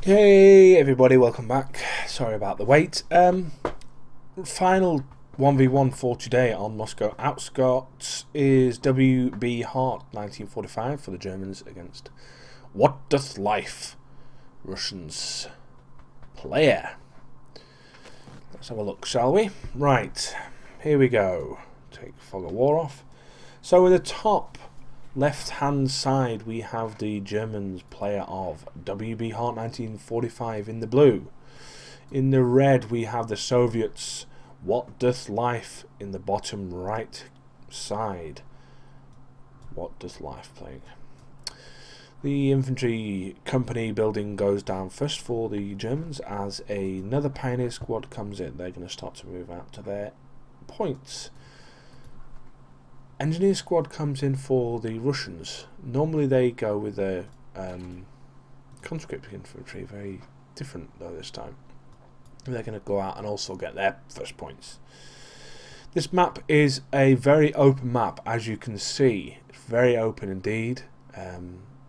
Hey everybody, welcome back. Sorry about the wait. Final 1v1 for today on Moscow Outskirts is wbhart1945 for the Germans against What Doth Life, Russians player. Let's have a look, shall we? Right, here we go. Take Fog of War off. So in the top left hand side we have the Germans player of wbhart1945 in the blue. In the red we have the Soviets What Doth Life in the bottom right side. What Doth Life playing. The infantry company building goes down first for the Germans as another pioneer squad comes in. They're going to start to move out to their points. Engineer squad comes in for the Russians. Normally they go with their conscript infantry, very different though this time. They're going to go out and also get their first points. This map is a very open map, as you can see. It's very open indeed.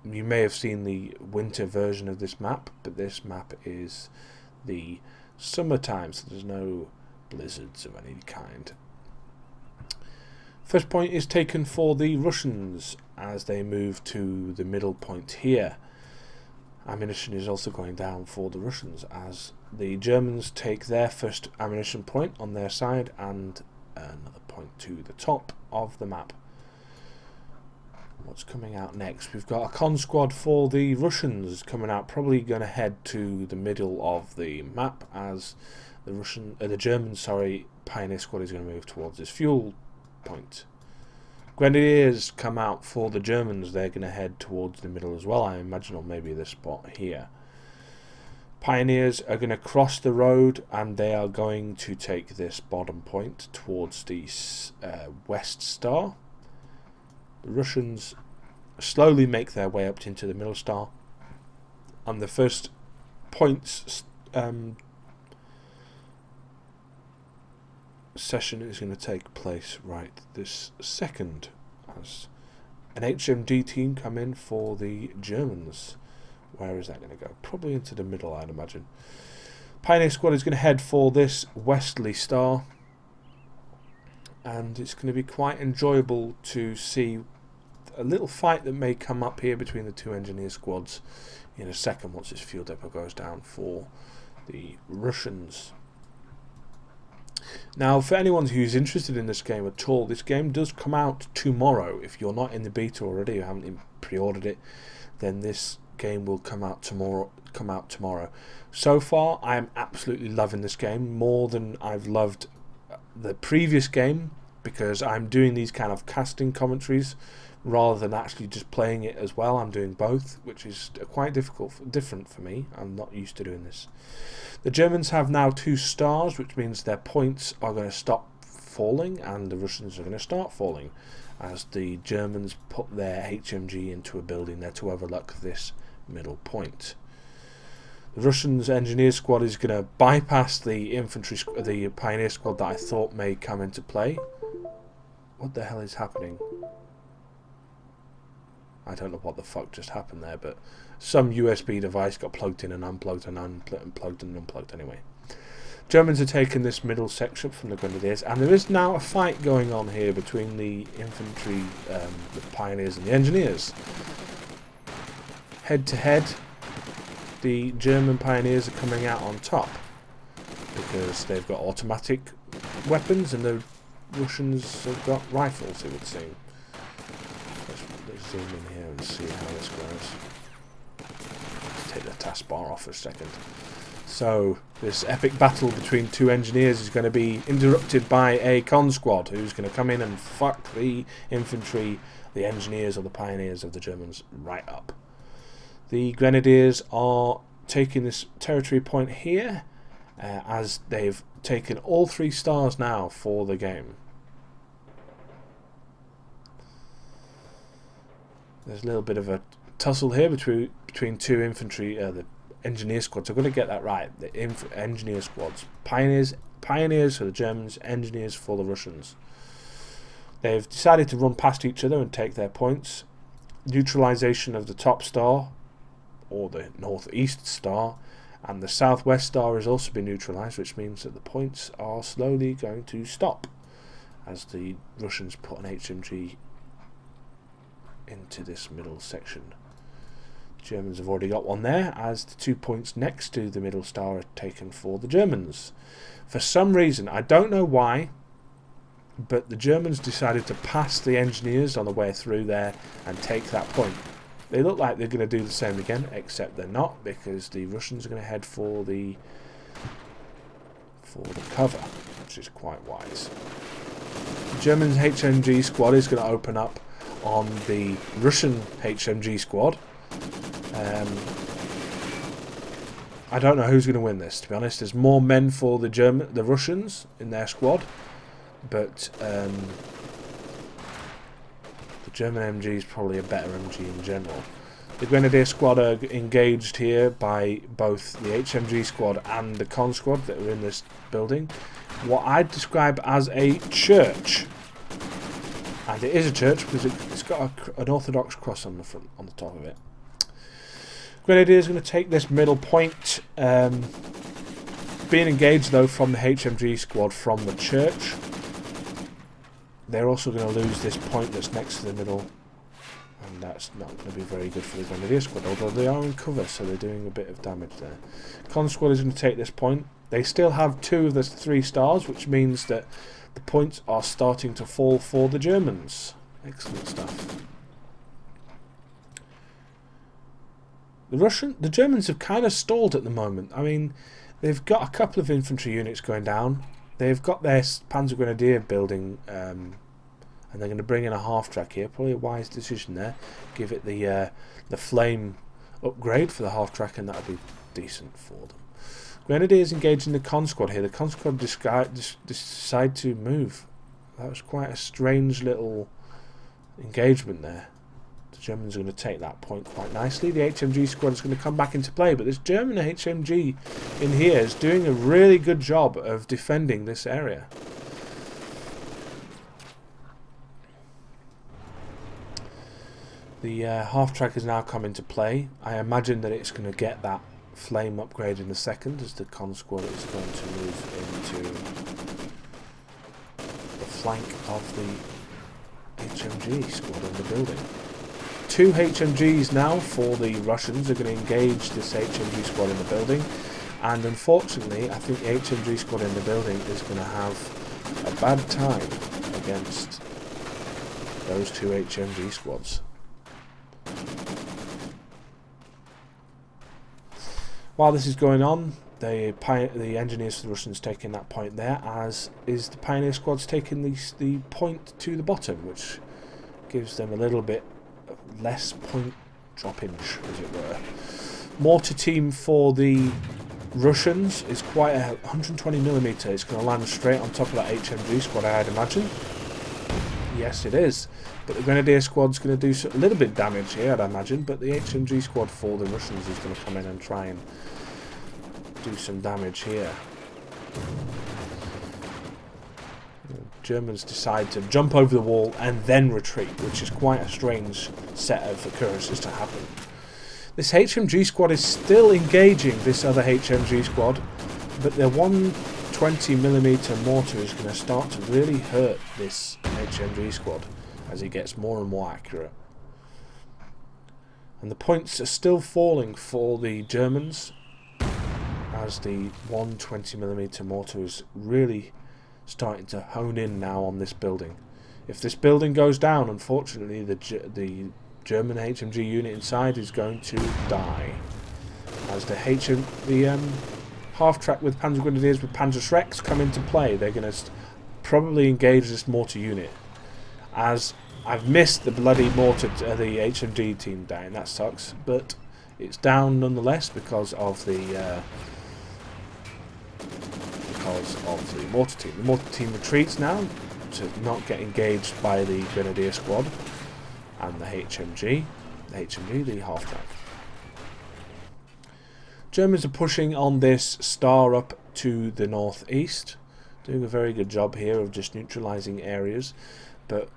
You may have seen the winter version of this map, but this map is the summertime, so there's no blizzards of any kind. First point is taken for the Russians as they move to the middle point here. Ammunition is also going down for the Russians as the Germans take their first ammunition point on their side and another point to the top of the map. What's coming out next? We've got a con squad for the Russians coming out, probably going to head to the middle of the map as the German pioneer squad is going to move towards this fuel point. Grenadiers come out for the Germans. They're going to head towards the middle as well, I imagine, or maybe this spot here. Pioneers are going to cross the road and they are going to take this bottom point towards the West Star. The Russians slowly make their way up into the middle star, and the first points session is going to take place right this second as an HMG team come in for the Germans. Where is that going to go? Probably into the middle, I'd imagine. Pioneer squad is going to head for this westerly star, and it's going to be quite enjoyable to see a little fight that may come up here between the two engineer squads in a second once this fuel depot goes down for the Russians. Now, for anyone who's interested in this game at all, this game does come out tomorrow. If you're not in the beta already, you haven't pre-ordered it, then this game will come out tomorrow. So far, I am absolutely loving this game more than I've loved the previous game, because I'm doing these kind of casting commentaries rather than actually just playing it as well. I'm doing both, which is quite different for me. I'm not used to doing this. The Germans have now 2 stars, which means their points are going to stop falling and the Russians are going to start falling as the Germans put their HMG into a building there to overlook this middle point. The Russians engineer squad is going to bypass the the pioneer squad that I thought may come into play. What the hell is happening? I don't know what the fuck just happened there, but some USB device got plugged in and unplugged and unplugged and unplugged anyway. Germans are taking this middle section from the Grenadiers, and there is now a fight going on here between the infantry, the pioneers and the engineers. Head to head, the German pioneers are coming out on top because they've got automatic weapons and the Russians have got rifles, it would seem. Let's zoom in here and see how this goes. Let's take the taskbar off for a second. So, this epic battle between 2 engineers is going to be interrupted by a con squad who's going to come in and fuck the infantry, the engineers or the pioneers of the Germans right up. The Grenadiers are taking this territory point here as they've taken all 3 stars now for the game. There's a little bit of a tussle here between 2 infantry, the engineer squads. I'm going to get that right. The engineer squads. Pioneers for the Germans, engineers for the Russians. They've decided to run past each other and take their points. Neutralization of the top star, or the northeast star, And the southwest star has also been neutralised, which means that the points are slowly going to stop as the Russians put an HMG into this middle section. The Germans have already got one there, as the 2 points next to the middle star are taken for the Germans. For some reason, I don't know why, but the Germans decided to pass the engineers on the way through there and take that point. They look like they're going to do the same again, except they're not, because the Russians are going to head for the cover, which is quite wise. The German HMG squad is going to open up on the Russian HMG squad. I don't know who's going to win this, to be honest. There's more men for the Russians in their squad, but the German MG is probably a better MG in general. The Grenadier squad are engaged here by both the HMG squad and the Con squad that are in this building. What I'd describe as a church. And it is a church because it's got an Orthodox cross on the front, on the top of it. Grenadier is going to take this middle point. Being engaged though from the HMG squad from the church. They're also going to lose this point that's next to the middle, and that's not going to be very good for the Grenadier squad, although they are in cover, so they're doing a bit of damage there. Con squad is going to take this point. They still have 2 of the 3 stars, which means that the points are starting to fall for the Germans. Excellent stuff. The Germans have kind of stalled at the moment. I mean, they've got a couple of infantry units going down. They've got their Panzer Grenadier building, and they're going to bring in a half-track here. Probably a wise decision there. Give it the flame upgrade for the half-track, and that'll be decent for them. Grenadiers engaging the Con squad here. The Con squad decide to move. That was quite a strange little engagement there. The Germans are going to take that point quite nicely. The HMG squad is going to come back into play, but this German HMG in here is doing a really good job of defending this area. The half-track has now come into play. I imagine that it's going to get that flame upgrade in a second, as the Con squad is going to move into the flank of the HMG squad in the building. 2 HMGs now for the Russians are going to engage this HMG squad in the building, and unfortunately I think the HMG squad in the building is going to have a bad time against those 2 HMG squads. While this is going on, the engineers for the Russians taking that point there, as is the Pioneer squad's taking the point to the bottom, which gives them a little bit less point droppage, as it were. Mortar team for the Russians is quite a 120mm. It's going to land straight on top of that HMG squad, I'd imagine. Yes, it is. But the Grenadier squad's going to do a little bit of damage here, I'd imagine. But the HMG squad for the Russians is going to come in and try and do some damage here. Germans decide to jump over the wall and then retreat, which is quite a strange set of occurrences to happen. This HMG squad is still engaging this other HMG squad, but their 120mm mortar is going to start to really hurt this HMG squad as it gets more and more accurate. And the points are still falling for the Germans, as the 120mm mortar is really starting to hone in now on this building. If this building goes down, unfortunately the German HMG unit inside is going to die, as the half-track with Panzer Grenadiers with Panzerschrecks come into play. They're going to probably engage this mortar unit, as I've missed the bloody mortar, the HMG team down. That sucks, but it's down nonetheless because of the mortar team. The mortar team retreats now to not get engaged by the Grenadier squad and the HMG. The half-track. Germans are pushing on this star up to the northeast, doing a very good job here of just neutralising areas, but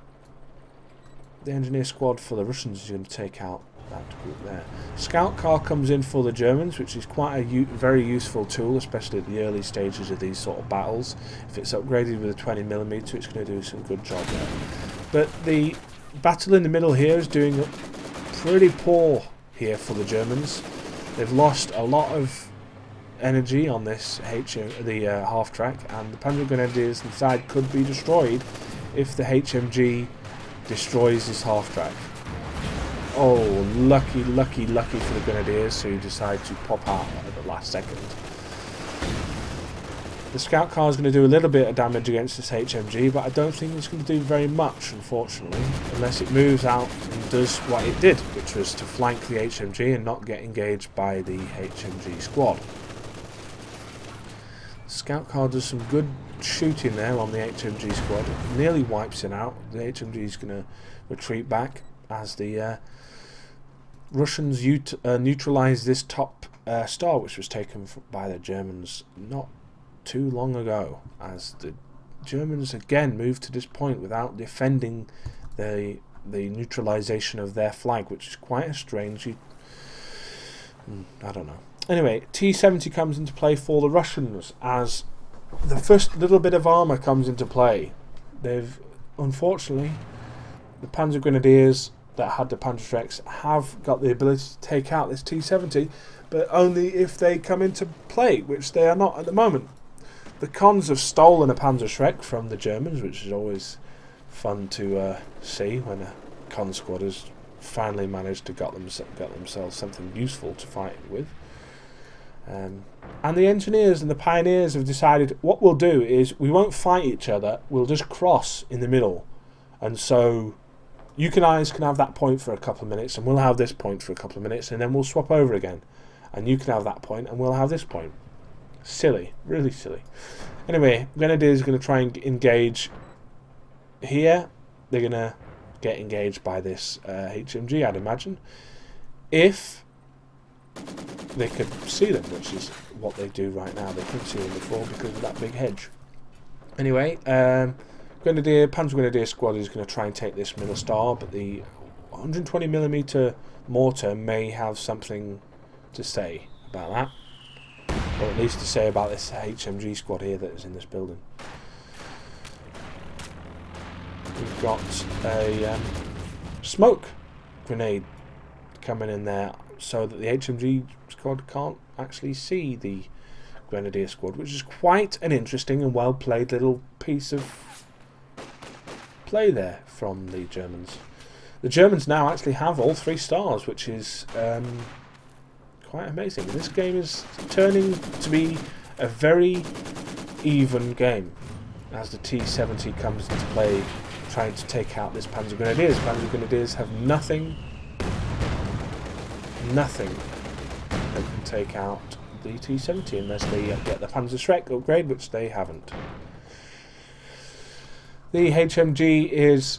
the engineer squad for the Russians is going to take out that group there. Scout car comes in for the Germans, which is quite a very useful tool, especially at the early stages of these sort of battles. If it's upgraded with a 20mm, it's going to do some good job there. But the battle in the middle here is doing pretty poor here for the Germans. They've lost a lot of energy on this half track, and the Panzer Grenadiers inside could be destroyed if the HMG destroys this half track. Oh, lucky for the Grenadiers who decide to pop out at the last second. The scout car is going to do a little bit of damage against this HMG, but I don't think it's going to do very much, unfortunately, unless it moves out and does what it did, which was to flank the HMG and not get engaged by the HMG squad. The scout car does some good shooting there on the HMG squad. It nearly wipes it out. The HMG is going to retreat back as the Russians neutralise this top star, which was taken by the Germans not too long ago, as the Germans again moved to this point without defending the neutralisation of their flag, which is quite a strange... I don't know. Anyway, T-70 comes into play for the Russians as the first little bit of armour comes into play. They've, unfortunately, the Panzer Grenadiers that had the Panzerschrecks have got the ability to take out this T-70, but only if they come into play, which they are not at the moment. The Cons have stolen a Panzerschreck from the Germans, which is always fun to see when a Con squad has finally managed to get themselves something useful to fight with. And the engineers and the pioneers have decided what we'll do is we won't fight each other, we'll just cross in the middle. And so you guys can have that point for a couple of minutes and we'll have this point for a couple of minutes, and then we'll swap over again. And you can have that point and we'll have this point. Silly, really silly. Anyway, Grenadiers are going to try and engage here. They're going to get engaged by this HMG, I'd imagine. If they could see them, which is what they do right now. They couldn't see them before because of that big hedge. Anyway, Panzer Grenadier squad is going to try and take this middle star, but the 120mm mortar may have something to say about that. Or at least to say about this HMG squad here that is in this building. We've got a smoke grenade coming in there so that the HMG squad can't actually see the Grenadier squad, which is quite an interesting and well played little piece of play there from the Germans. The Germans now actually have all 3 stars, which is quite amazing. This game is turning to be a very even game as the T-70 comes into play trying to take out this Panzer Grenadiers. Panzer Grenadiers have nothing that can take out the T-70 unless they get the Panzerschreck upgrade, which they haven't. The HMG is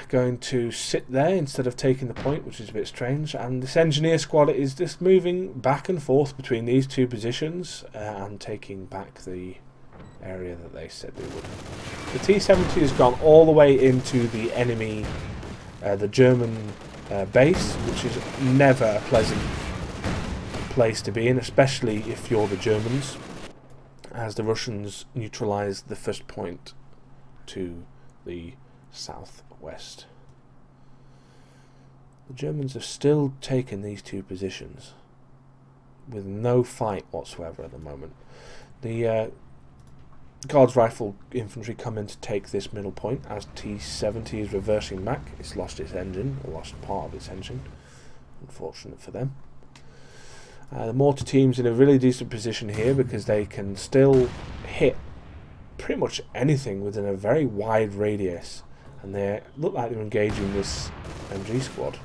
going to sit there instead of taking the point, which is a bit strange, and this engineer squad is just moving back and forth between these 2 positions and taking back the area that they said they would. The T-70 has gone all the way into the enemy, the German base, which is never a pleasant place to be in, especially if you're the Germans, as the Russians neutralised the first point to the southwest. The Germans have still taken these 2 positions with no fight whatsoever at the moment. The Guards Rifle Infantry come in to take this middle point as T-70 is reversing back. It's lost its engine, or lost part of its engine. Unfortunate for them. The mortar team's in a really decent position here because they can still hit pretty much anything within a very wide radius, and they look like they're engaging this MG squad.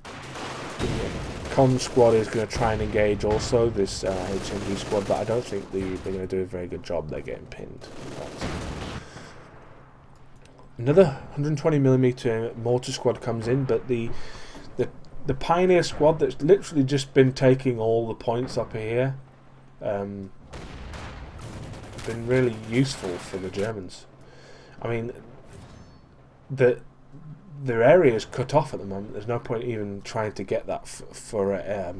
The Con squad is going to try and engage also this HMG squad, but I don't think they're going to do a very good job. They're getting pinned. Another 120mm mortar squad comes in, but the Pioneer squad that's literally just been taking all the points up here been really useful for the Germans. I mean, the their area is cut off at the moment. There's no point even trying to get that for a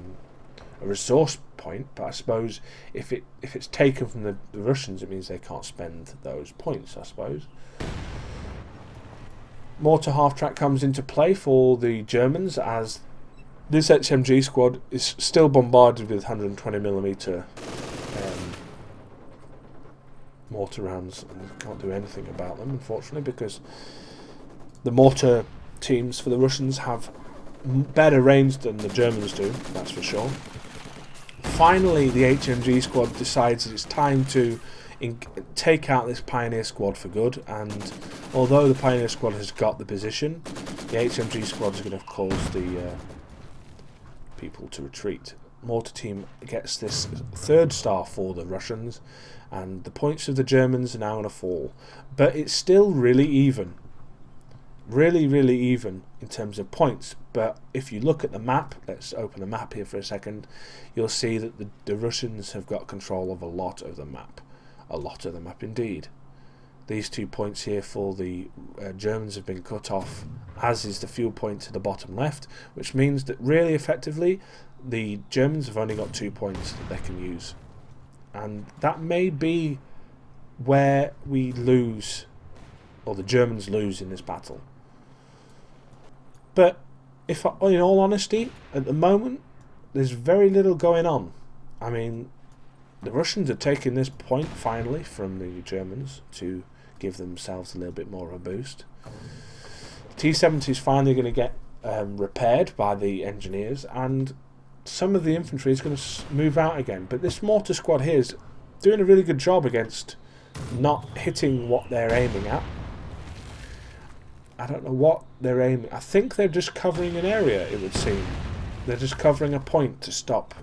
resource point. But I suppose if it's taken from the Russians, it means they can't spend those points, I suppose. Mortar half-track comes into play for the Germans, as this HMG squad is still bombarded with 120mm mortar rounds, and can't do anything about them, unfortunately, because the mortar teams for the Russians have better range than the Germans do, that's for sure. Finally, the HMG squad decides that it's time to take out this Pioneer squad for good, and although the Pioneer squad has got the position, the HMG squad is going to cause the people to retreat. Mortar team gets this 3rd star for the Russians, and the points of the Germans are now going to fall, but it's still really even. Really even in terms of points. But if you look at the map, let's open the map here for a second, you'll see that the Russians have got control of a lot of the map. A lot of the map indeed. These 2 points here for the Germans have been cut off, as is the fuel point to the bottom left, which means that really effectively the Germans have only got 2 points that they can use. And that may be where we lose, or the Germans lose, in this battle. But if, in all honesty, at the moment, there's very little going on. I mean, the Russians are taking this point finally from the Germans to give themselves a little bit more of a boost. T-70 is finally going to get repaired by the engineers, and some of the infantry is going to move out again. But this mortar squad here is doing a really good job against not hitting what they're aiming at. I don't know what they're aiming. I think they're just covering an area, it would seem. They're just covering a point to stop.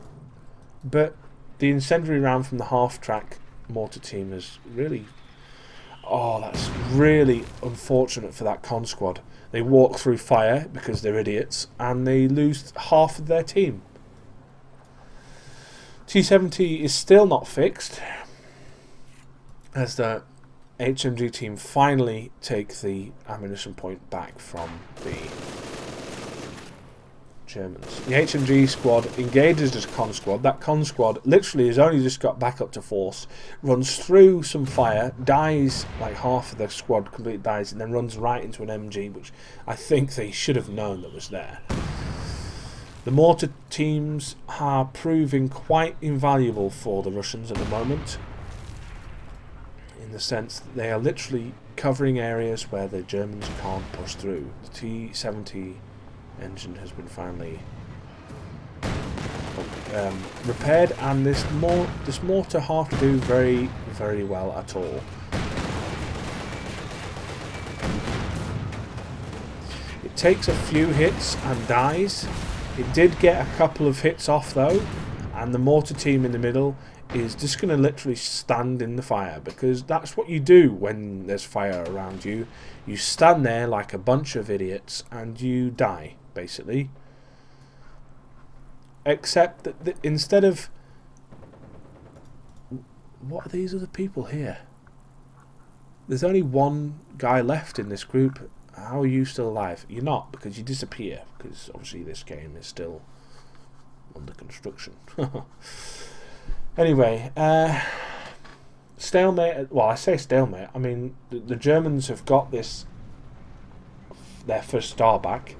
But the incendiary round from the half-track mortar team is really... Oh, that's really unfortunate for that con squad. They walk through fire because they're idiots, and they lose half of their team. T-70 is still not fixed, as the HMG team finally take the ammunition point back from the Germans. The HMG squad engages this con squad. That con squad literally has only just got back up to force, runs through some fire, dies, like half of the squad completely dies, and then runs right into an MG, which I think they should have known that was there. The mortar teams are proving quite invaluable for the Russians at the moment, in the sense that they are literally covering areas where the Germans can't push through. The T-70 engine has been finally repaired, and this mortar hardly do very well at all. It takes a few hits and dies. It did get a couple of hits off though, and the mortar team in the middle is just going to literally stand in the fire, because that's what you do when there's fire around you. You stand there like a bunch of idiots and you die, basically. Except that instead of... What are these other people here? There's only one guy left in this group. How are you still alive? You're not, because you disappear, because obviously this game is still under construction. Anyway, stalemate. Well, I say stalemate. I mean, the Germans have got their 1st star back,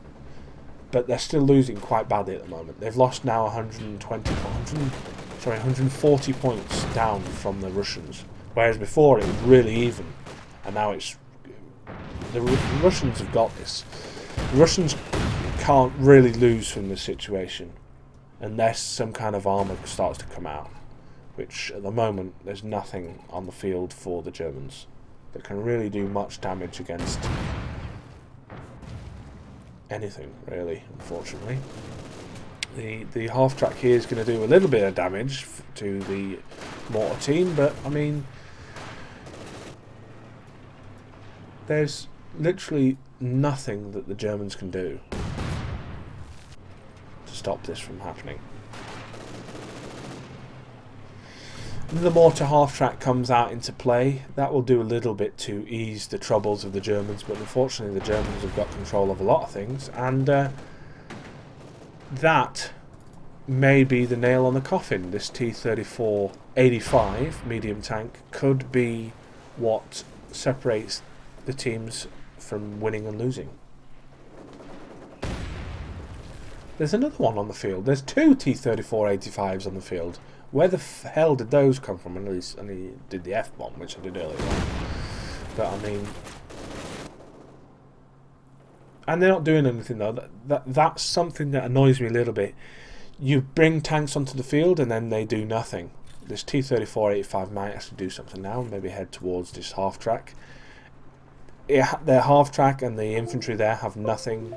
but they're still losing quite badly at the moment. They've lost now 140 points down from the Russians, whereas before it was really even, and now it's... The Russians have got this. The Russians can't really lose from this situation unless some kind of armour starts to come out, which at the moment there's nothing on the field for the Germans that can really do much damage against anything, really, unfortunately. The half-track here is going to do a little bit of damage to the mortar team, but I mean, there's literally nothing that the Germans can do to stop this from happening. The mortar half-track comes out into play. That will do a little bit to ease the troubles of the Germans, but unfortunately the Germans have got control of a lot of things, and that may be the nail on the coffin. This T-34-85 medium tank could be what separates the teams from winning and losing. There's another one on the field. There's two T-34-85s on the field. Where the hell did those come from? I know he did the F-bomb, which I did earlier on. But I mean... And they're not doing anything though. That's something that annoys me a little bit. You bring tanks onto the field and then they do nothing. This T-34-85 might actually do something now. Maybe head towards this half-track. Their half-track and the infantry there have nothing.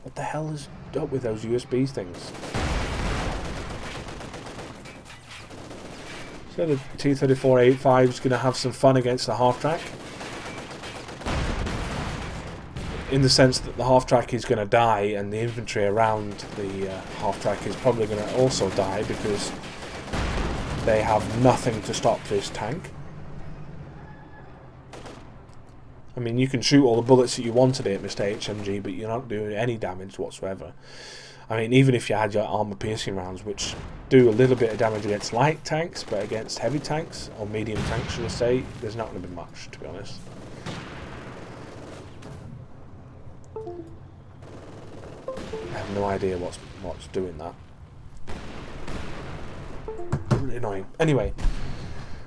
What the hell is up with those USB things? So the T-34-85 is going to have some fun against the half-track. In the sense that the half-track is going to die and the infantry around the half-track is probably going to also die because they have nothing to stop this tank. I mean, you can shoot all the bullets that you want at it, Mr. HMG, but you're not doing any damage whatsoever. I mean, even if you had your armor-piercing rounds, which do a little bit of damage against light tanks, but against heavy tanks, or medium tanks, should I say, there's not going to be much, to be honest. I have no idea what's doing that. Really annoying. Anyway,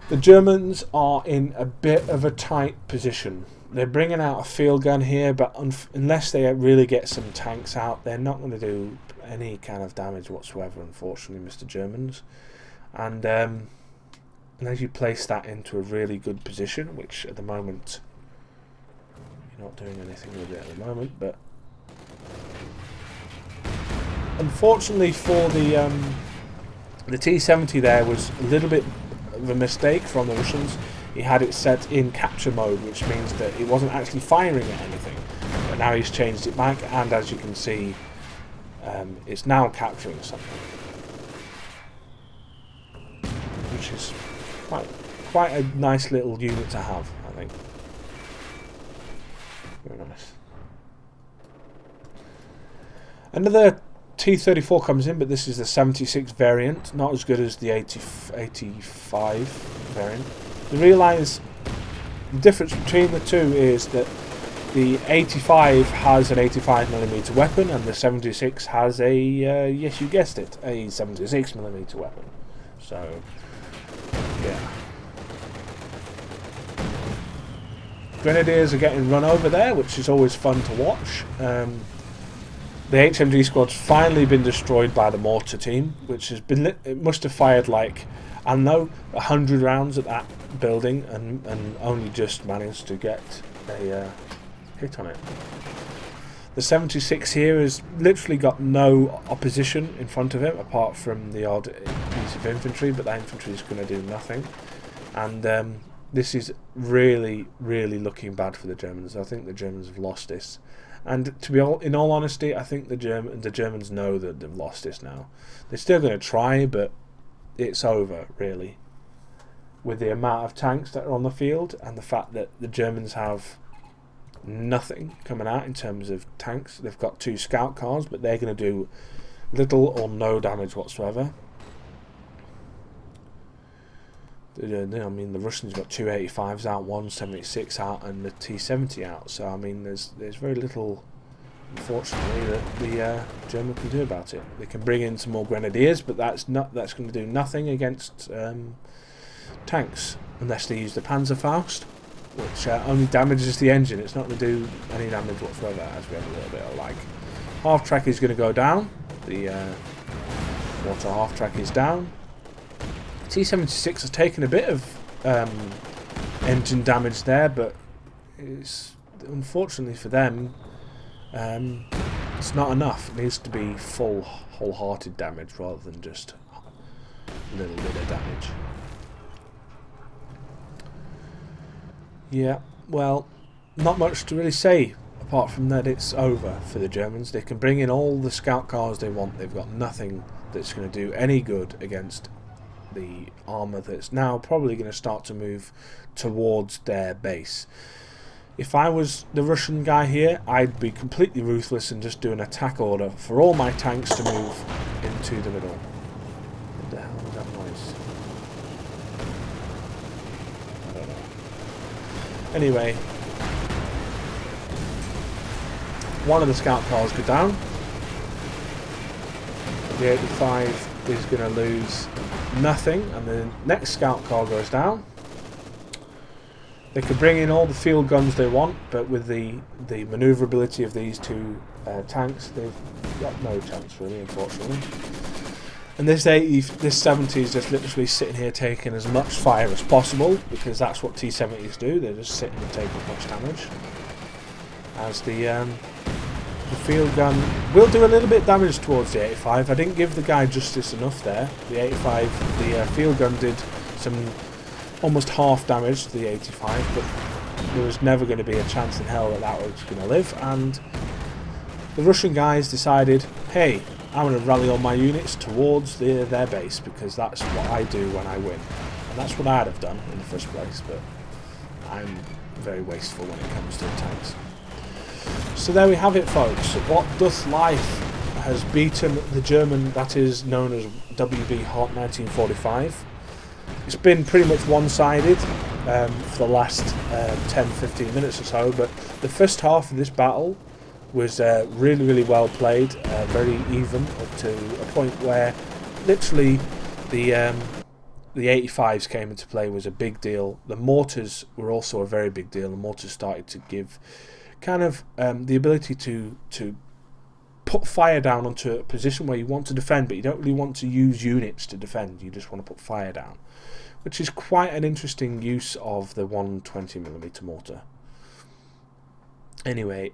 the Germans are in a bit of a tight position. They're bringing out a field gun here, but unless they really get some tanks out, they're not going to do any kind of damage whatsoever, unfortunately, Mr. Germans. And as you place that into a really good position, which at the moment you're not doing anything with it at the moment, but unfortunately for the T-70 there was a little bit of a mistake from the Russians. He had it set in capture mode, which means that it wasn't actually firing at anything. But now he's changed it back, and as you can see, it's now capturing something, which is quite a nice little unit to have, I think. Very nice. Another T-34 comes in, but this is the 76 variant, not as good as the 85 variant. You realise the difference between the two is that the 85 has an 85mm weapon and the 76 has a, yes you guessed it, a 76mm weapon. So, yeah. Grenadiers are getting run over there, which is always fun to watch. The HMG squad's finally been destroyed by the mortar team, which has been it must have fired like, I don't know, 100 rounds at that building and only just managed to get a hit on it. The 76 here has literally got no opposition in front of him apart from the odd piece of infantry, but that infantry is going to do nothing. And this is really, really looking bad for the Germans. I think the Germans have lost this. And to be in all honesty, I think the Germans know that they've lost this now. They're still going to try, but it's over, really. With the amount of tanks that are on the field and the fact that the Germans have nothing coming out in terms of tanks. They've got 2 scout cars, but they're going to do little or no damage whatsoever. I mean, the Russians got 2 85s out, 1 76 out, and the T-70 out. So I mean, there's very little, unfortunately, that the German can do about it. They can bring in some more grenadiers, but that's going to do nothing against tanks unless they use the Panzerfaust, which only damages the engine. It's not going to do any damage whatsoever, as we have a little bit of lag. Half track is going to go down. The water half track is down. T-76 has taken a bit of engine damage there, but it's, unfortunately for them, it's not enough. It needs to be full, wholehearted damage rather than just a little bit of damage. Yeah, well, not much to really say apart from that it's over for the Germans. They can bring in all the scout cars they want. They've got nothing that's going to do any good against the armour that's now probably going to start to move towards their base. If I was the Russian guy here, I'd be completely ruthless and just do an attack order for all my tanks to move into the middle. What the hell is that noise? I don't know. Anyway, one of the scout cars go down. The 85 is going to lose nothing, and the next scout car goes down. They could bring in all the field guns they want, but with the manoeuvrability of these two tanks, they've got no chance really, unfortunately. And this 70 is just literally sitting here taking as much fire as possible, because that's what T-70s do. They're just sitting and taking as much damage. As the field gun will do a little bit of damage towards the 85. I didn't give the guy justice enough there. The 85, the field gun did some almost half damage to the 85, but there was never going to be a chance in hell that was going to live, and the Russian guys decided, hey, I'm going to rally all my units towards their base, because that's what I do when I win. And that's what I'd have done in the first place, but I'm very wasteful when it comes to tanks. So there we have it, folks. What Doth Life has beaten the German that is known as wbhart1945. It's been pretty much one-sided for the last 10-15 minutes or so, but the first half of this battle was really well played, very even, up to a point where literally the 85s came into play. Was a big deal. The mortars were also a very big deal. The mortars started to give kind of the ability to put fire down onto a position where you want to defend, but you don't really want to use units to defend. You just want to put fire down, which is quite an interesting use of the 120mm mortar. Anyway,